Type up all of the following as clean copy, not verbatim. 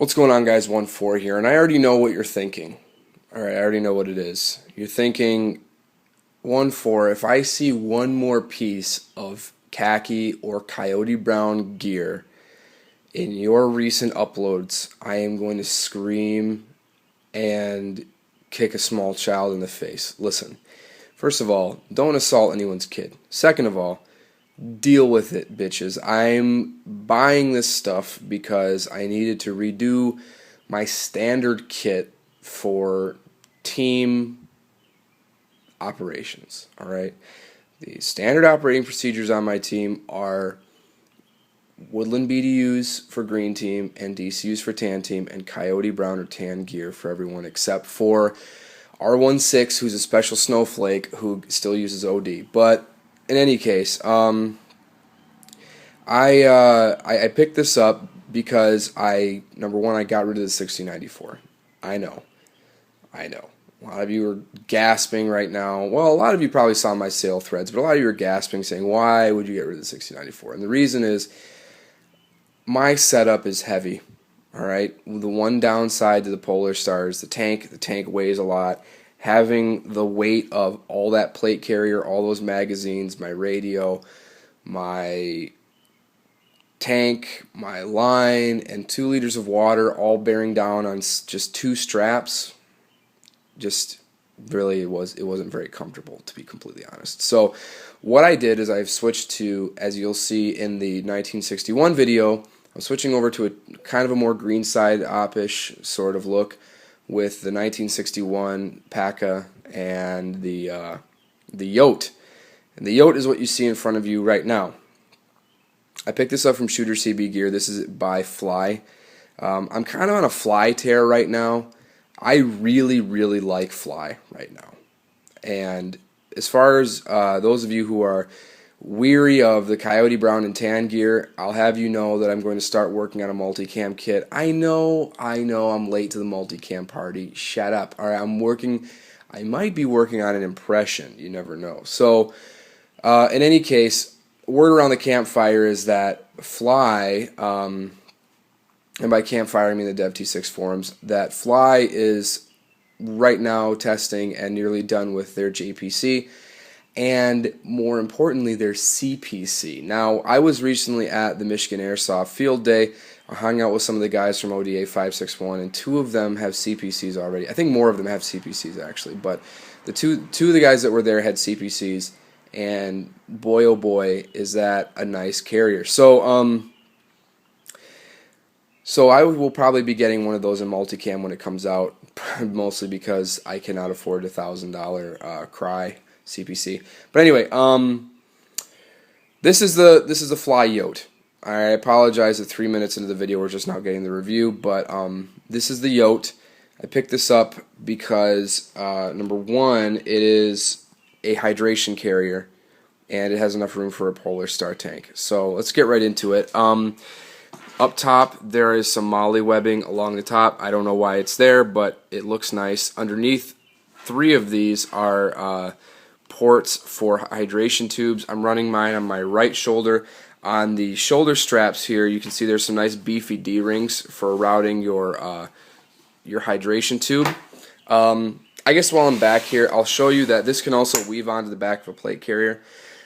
What's going on, guys? 1-4 here, and I already know what you're thinking. Alright, I already know what it is. You're thinking, 1-4, if I see one more piece of khaki or coyote brown gear in your recent uploads, I am going to scream and kick a small child in the face. Listen, first of all, don't assault anyone's kid. Second of all, deal with it, bitches. I'm buying this stuff because I needed to redo my standard kit for team operations. Alright? The standard operating procedures on my team are woodland BDUs for green team and DCUs for tan team and coyote brown or tan gear for everyone except for R16, who's a special snowflake who still uses OD. But in any case, I picked this up because number one, I got rid of the 6094. I know. A lot of you are gasping right now. Well, a lot of you probably saw my sale threads, but a lot of you are gasping saying, why would you get rid of the 6094? And the reason is my setup is heavy. Alright? The one downside to the Polar Star is the tank. The tank weighs a lot. Having the weight of all that plate carrier, all those magazines, my radio, my tank, my line, and 2 liters of water all bearing down on just 2 straps, just really it wasn't very comfortable, to be completely honest. So what I did is I've switched to, as you'll see in the 1961 video, I'm switching over to a kind of a more greenside op-ish sort of look with the 1961 PACA and the Yote. And the Yote is what you see in front of you right now. I picked this up from Untitled Gear. This is by Flyye. I'm kind of on a Flyye tear right now. I really, really like Flyye right now. And as far as those of you who are weary of the coyote brown and tan gear, I'll have you know that I'm going to start working on a multicam kit. I know I'm late to the multicam party. Shut up. Alright, I might be working on an impression. You never know. So, in any case, word around the campfire is that Flyye, and by campfire I mean the DevT6 forums, that Flyye is right now testing and nearly done with their JPC, and more importantly their CPC. Now, I was recently at the Michigan Airsoft Field Day. I hung out with some of the guys from ODA 561, and 2 of them have CPCs already. I think more of them have CPCs actually, but the two of the guys that were there had CPCs, and boy oh boy is that a nice carrier. So I will probably be getting one of those in multicam when it comes out, mostly because I cannot afford a $1,000 Cry CPC. But anyway, this is the Flyye Yote. I apologize that 3 minutes into the video we're just now getting the review, but this is the Yote. I picked this up because number one, it is a hydration carrier, and it has enough room for a Polar Star tank. So let's get right into it. Up top, there is some molly webbing along the top. I don't know why it's there, but it looks nice. Underneath, 3 of these are ports for hydration tubes. I'm running mine on my right shoulder. On the shoulder straps here, you can see there's some nice beefy D-rings for routing your hydration tube. I guess while I'm back here, I'll show you that this can also weave onto the back of a plate carrier.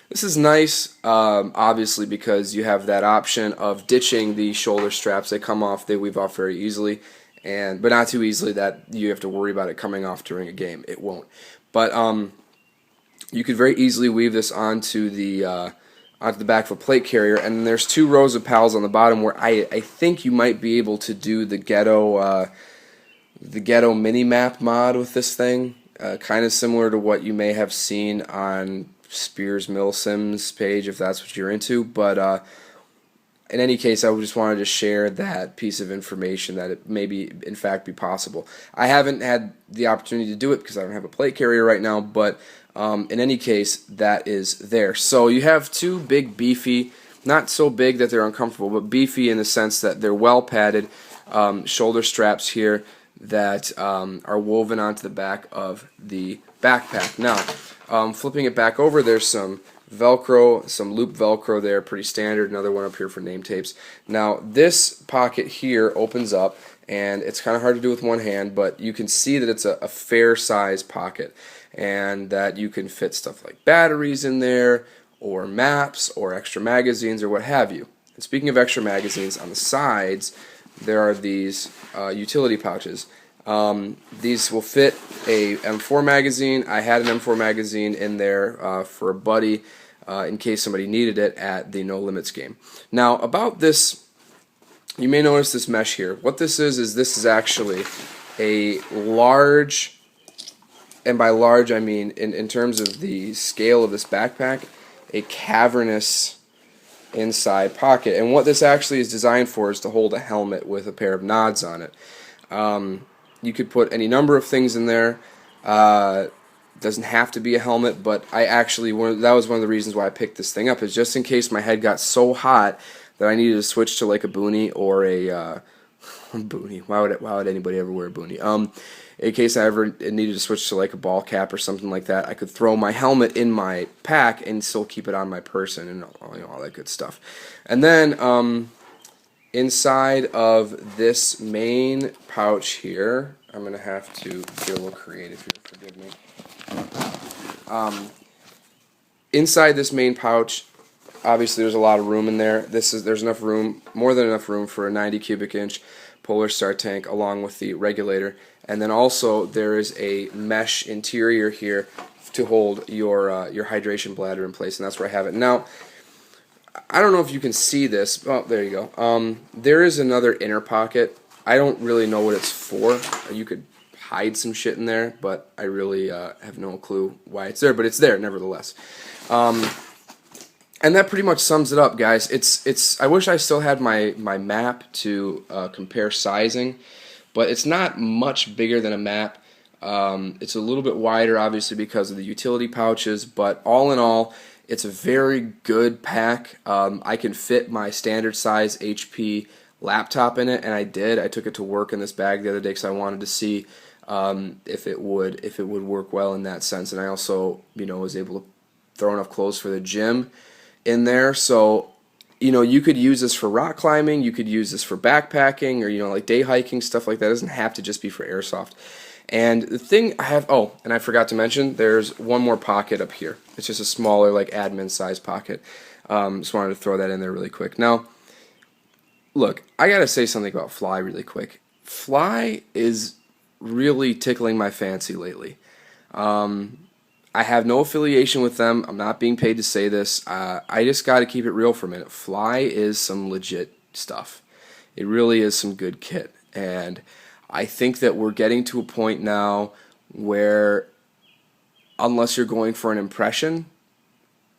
This is nice, obviously, because you have that option of ditching the shoulder straps. They come off, they weave off very easily, but not too easily that you have to worry about it coming off during a game. It won't. But you could very easily weave this onto the back of a plate carrier, and then there's 2 rows of pals on the bottom where I think you might be able to do the ghetto mini-map mod with this thing, kind of similar to what you may have seen on Spears Milsim's page, if that's what you're into. But in any case, I just wanted to share that piece of information that it may be, in fact, be possible. I haven't had the opportunity to do it because I don't have a plate carrier right now, but in any case, that is there. So you have 2 big beefy, not so big that they're uncomfortable, but beefy in the sense that they're well padded shoulder straps here that are woven onto the back of the backpack. Now, flipping it back over, there's some Velcro, some loop Velcro there, pretty standard. Another one up here for name tapes. Now this pocket here opens up, and it's kind of hard to do with one hand, but you can see that it's a fair size pocket, and that you can fit stuff like batteries in there, or maps, or extra magazines, or what have you. And speaking of extra magazines, on the sides there are these utility pouches. These will fit a M4 magazine. I had an M4 magazine in there for a buddy in case somebody needed it at the No Limits game. Now about this, you may notice this mesh here. What this is actually a large, and by large I mean in terms of the scale of this backpack, a cavernous inside pocket. And what this actually is designed for is to hold a helmet with a pair of nods on it. You could put any number of things in there. Doesn't have to be a helmet, but I actually that was one of the reasons why I picked this thing up, is just in case my head got so hot that I needed to switch to like a boonie or a boonie. Why would anybody ever wear a boonie? In case I ever needed to switch to like a ball cap or something like that, I could throw my helmet in my pack and still keep it on my person and all that good stuff. And then inside of this main pouch here, I'm gonna have to be a little creative here. Forgive me. Inside this main pouch, obviously there's a lot of room in there. There's enough room, more than enough room, for a 90 cubic inch Polar Star tank along with the regulator. And then also there is a mesh interior here to hold your hydration bladder in place, and that's where I have it. Now, I don't know if you can see this. Oh, there you go. There is another inner pocket. I don't really know what it's for. You could hide some shit in there, but I really have no clue why it's there, but it's there nevertheless. And that pretty much sums it up, guys. I wish I still had my map to compare sizing, but it's not much bigger than a map. It's a little bit wider, obviously, because of the utility pouches, but all in all, it's a very good pack. I can fit my standard size HP laptop in it, and I did. I took it to work in this bag the other day because I wanted to see if it would work well in that sense. And I also, was able to throw enough clothes for the gym in there. So, you could use this for rock climbing. You could use this for backpacking, or like day hiking, stuff like that. It doesn't have to just be for airsoft. And the thing I have, and I forgot to mention, there's one more pocket up here. It's just a smaller, like, admin size pocket. Just wanted to throw that in there really quick. Now, look, I gotta say something about Flyye really quick. Flyye is really tickling my fancy lately. I have no affiliation with them. I'm not being paid to say this. I just gotta keep it real for a minute. Flyye is some legit stuff. It really is some good kit. And I think that we're getting to a point now where, unless you're going for an impression,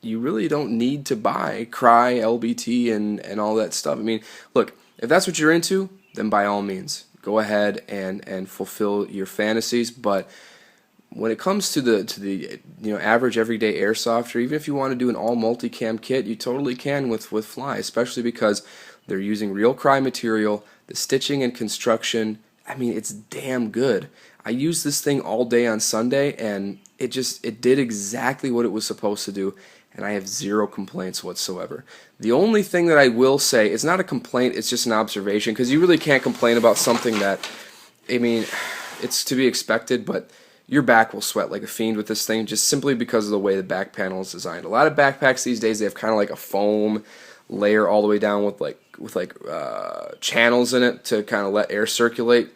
you really don't need to buy Cry, LBT, and all that stuff. I mean, look, if that's what you're into, then by all means, go ahead and fulfill your fantasies. But when it comes to the average everyday airsoft, or even if you want to do an all multicam kit, you totally can with Flyye, especially because they're using real Cry material. The stitching and construction, I mean, it's damn good. I used this thing all day on Sunday, and it did exactly what it was supposed to do, and I have zero complaints whatsoever. The only thing that I will say, it's not a complaint, it's just an observation, because you really can't complain about something that, I mean, it's to be expected, but your back will sweat like a fiend with this thing, just simply because of the way the back panel is designed. A lot of backpacks these days, they have kind of like a foam layer all the way down with channels in it to kind of let air circulate.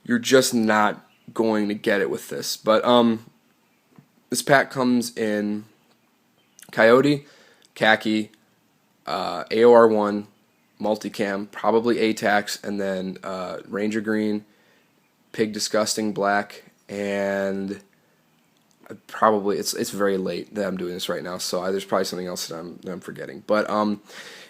You're just not going to get it with this. But this pack comes in Coyote, Khaki, AOR1, Multicam, probably ATAX, and then Ranger Green, Pig Disgusting Black, and probably it's very late that I'm doing this right now, so there's probably something else that I'm forgetting. But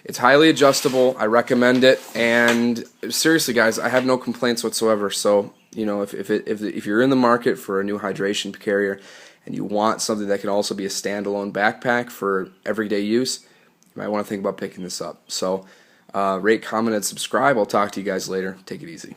it's highly adjustable. I recommend it, and seriously, guys, I have no complaints whatsoever. So if you're in the market for a new hydration carrier and you want something that can also be a standalone backpack for everyday use, you might want to think about picking this up. So rate, comment, and subscribe. I'll talk to you guys later. Take it easy.